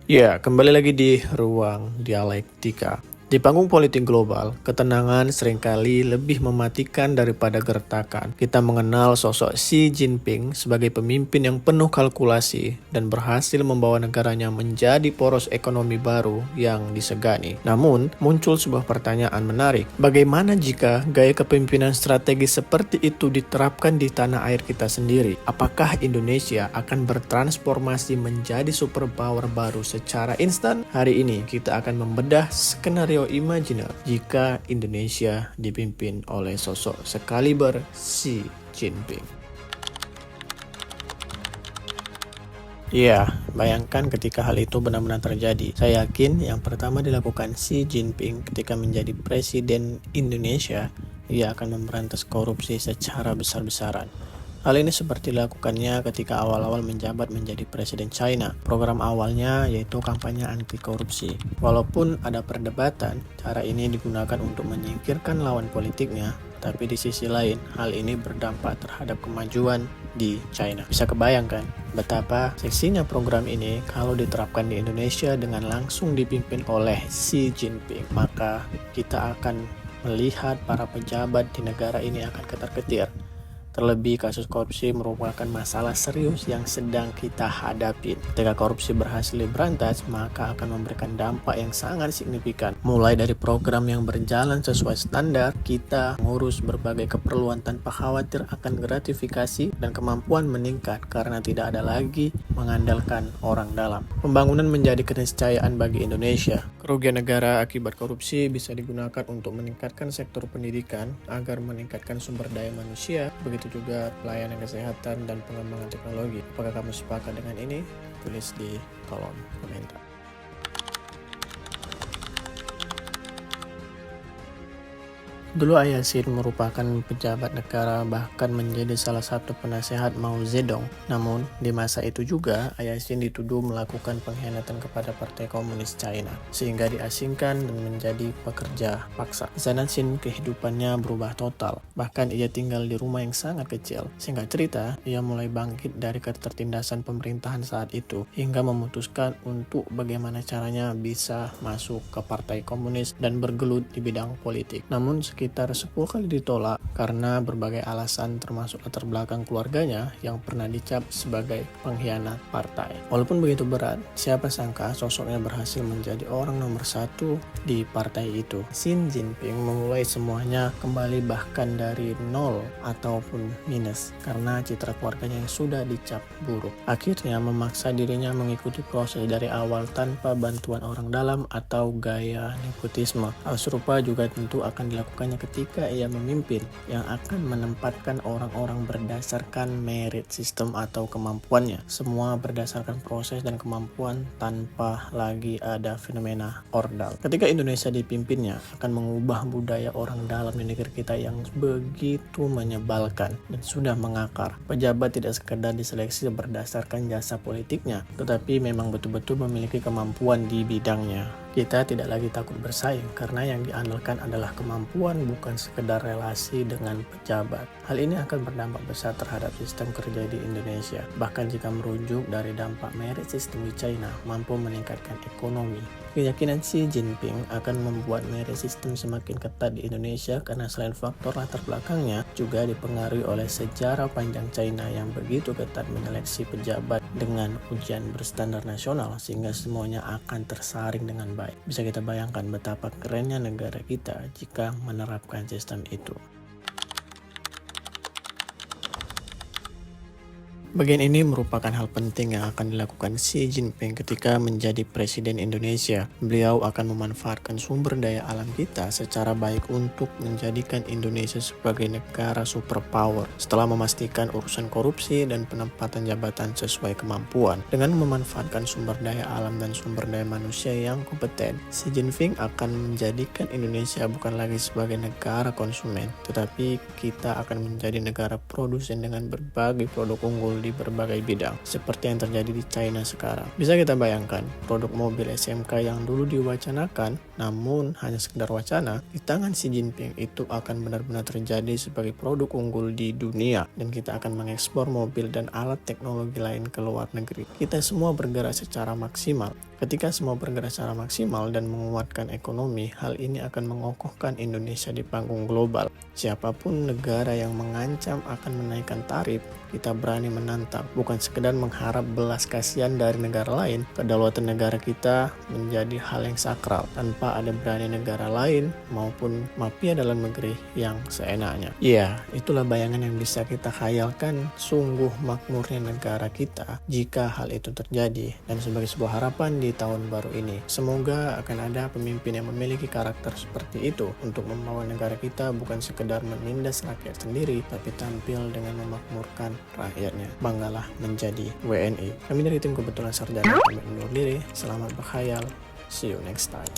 Ya, kembali lagi di ruang dialektika. Di panggung politik global, ketenangan seringkali lebih mematikan daripada gertakan. Kita mengenal sosok Xi Jinping sebagai pemimpin yang penuh kalkulasi dan berhasil membawa negaranya menjadi poros ekonomi baru yang disegani. Namun, muncul sebuah pertanyaan menarik. Bagaimana jika gaya kepemimpinan strategis seperti itu diterapkan di tanah air kita sendiri? Apakah Indonesia akan bertransformasi menjadi superpower baru secara instan? Hari ini kita akan membedah skenario imajiner jika Indonesia dipimpin oleh sosok sekaliber Xi Jinping. Ya, bayangkan ketika hal itu benar-benar terjadi. Saya yakin yang pertama dilakukan Xi Jinping ketika menjadi presiden Indonesia, ia akan memberantas korupsi secara besar-besaran. Hal ini seperti dilakukannya ketika awal-awal menjabat menjadi presiden China. Program awalnya yaitu kampanye anti korupsi. Walaupun ada perdebatan, cara ini digunakan untuk menyingkirkan lawan politiknya, tapi di sisi lain, hal ini berdampak terhadap kemajuan di China. Bisa kebayangkan betapa seksinya program ini kalau diterapkan di Indonesia dengan langsung dipimpin oleh Xi Jinping. Maka kita akan melihat para pejabat di negara ini akan ketar-ketir. Terlebih kasus korupsi merupakan masalah serius yang sedang kita hadapi. Ketika korupsi berhasil diberantas, maka akan memberikan dampak yang sangat signifikan. Mulai dari program yang berjalan sesuai standar, kita mengurus berbagai keperluan tanpa khawatir akan gratifikasi dan kemampuan meningkat karena tidak ada lagi mengandalkan orang dalam. Pembangunan menjadi keniscayaan bagi Indonesia. Kerugian negara akibat korupsi bisa digunakan untuk meningkatkan sektor pendidikan agar meningkatkan sumber daya manusia, begitu juga pelayanan kesehatan dan pengembangan teknologi. Apakah kamu sepakat dengan ini? Tulis di kolom komentar. Dulu Ayah Sin merupakan pejabat negara, bahkan menjadi salah satu penasehat Mao Zedong. Namun, di masa itu juga Ayah Sin dituduh melakukan pengkhianatan kepada Partai Komunis China, sehingga diasingkan dan menjadi pekerja paksa. Di sana Sin kehidupannya berubah total, bahkan ia tinggal di rumah yang sangat kecil. Singkat cerita, ia mulai bangkit dari ketertindasan pemerintahan saat itu, hingga memutuskan untuk bagaimana caranya bisa masuk ke Partai Komunis dan bergelut di bidang politik. Namun, sekitar 10 kali ditolak karena berbagai alasan termasuk latar belakang keluarganya yang pernah dicap sebagai pengkhianat partai. Walaupun begitu berat, siapa sangka sosoknya berhasil menjadi orang nomor satu di partai itu. Xi Jinping memulai semuanya kembali bahkan dari nol ataupun minus karena citra keluarganya yang sudah dicap buruk. Akhirnya memaksa dirinya mengikuti proses dari awal tanpa bantuan orang dalam atau gaya nepotisme. Hal serupa juga tentu akan dilakukannya ketika ia memimpin, yang akan menempatkan orang-orang berdasarkan merit system atau kemampuannya. Semua berdasarkan proses dan kemampuan tanpa lagi ada fenomena ordal. Ketika Indonesia dipimpinnya akan mengubah budaya orang dalam di negeri kita yang begitu menyebalkan dan sudah mengakar. Pejabat tidak sekedar diseleksi berdasarkan jasa politiknya, tetapi memang betul-betul memiliki kemampuan di bidangnya. Kita tidak lagi takut bersaing karena yang diandalkan adalah kemampuan, bukan sekedar relasi dengan pejabat. Hal ini akan berdampak besar terhadap sistem kerja di Indonesia. Bahkan jika merujuk dari dampak merit system di China mampu meningkatkan ekonomi. Keyakinan Xi Jinping akan membuat merit system semakin ketat di Indonesia karena selain faktor latar belakangnya juga dipengaruhi oleh sejarah panjang China yang begitu ketat menyeleksi pejabat dengan ujian berstandar nasional sehingga semuanya akan tersaring dengan baik. Bisa kita bayangkan betapa kerennya negara kita jika menerapkan sistem itu. Bagian ini merupakan hal penting yang akan dilakukan Xi Jinping ketika menjadi presiden Indonesia. Beliau akan memanfaatkan sumber daya alam kita secara baik untuk menjadikan Indonesia sebagai negara superpower setelah memastikan urusan korupsi dan penempatan jabatan sesuai kemampuan. Dengan memanfaatkan sumber daya alam dan sumber daya manusia yang kompeten, Xi Jinping akan menjadikan Indonesia bukan lagi sebagai negara konsumen, tetapi kita akan menjadi negara produsen dengan berbagai produk unggul di di berbagai bidang, seperti yang terjadi di China sekarang. Bisa kita bayangkan, produk mobil SMK yang dulu diwacanakan, namun hanya sekedar wacana, di tangan Xi Jinping itu akan benar-benar terjadi sebagai produk unggul di dunia, dan kita akan mengekspor mobil dan alat teknologi lain ke luar negeri. Kita semua bergerak secara maksimal. Ketika semua bergerak secara maksimal dan menguatkan ekonomi, hal ini akan mengokohkan Indonesia di panggung global. Siapapun negara yang mengancam akan menaikkan tarif, kita berani menantang, bukan sekedar mengharap belas kasihan dari negara lain. Kedaulatan negara kita menjadi hal yang sakral, tanpa ada berani negara lain maupun mafia dalam negeri yang seenaknya. Ya, itulah bayangan yang bisa kita khayalkan, sungguh makmurnya negara kita jika hal itu terjadi. Dan sebagai sebuah harapan di tahun baru ini, semoga akan ada pemimpin yang memiliki karakter seperti itu untuk membawa negara kita bukan sekedar menindas rakyat sendiri, tapi tampil dengan memakmurkan rakyatnya. Banggalah menjadi WNI. Kami dari tim Kebetulan Sarjana pamit undur diri. Selamat berkhayal. See you next time.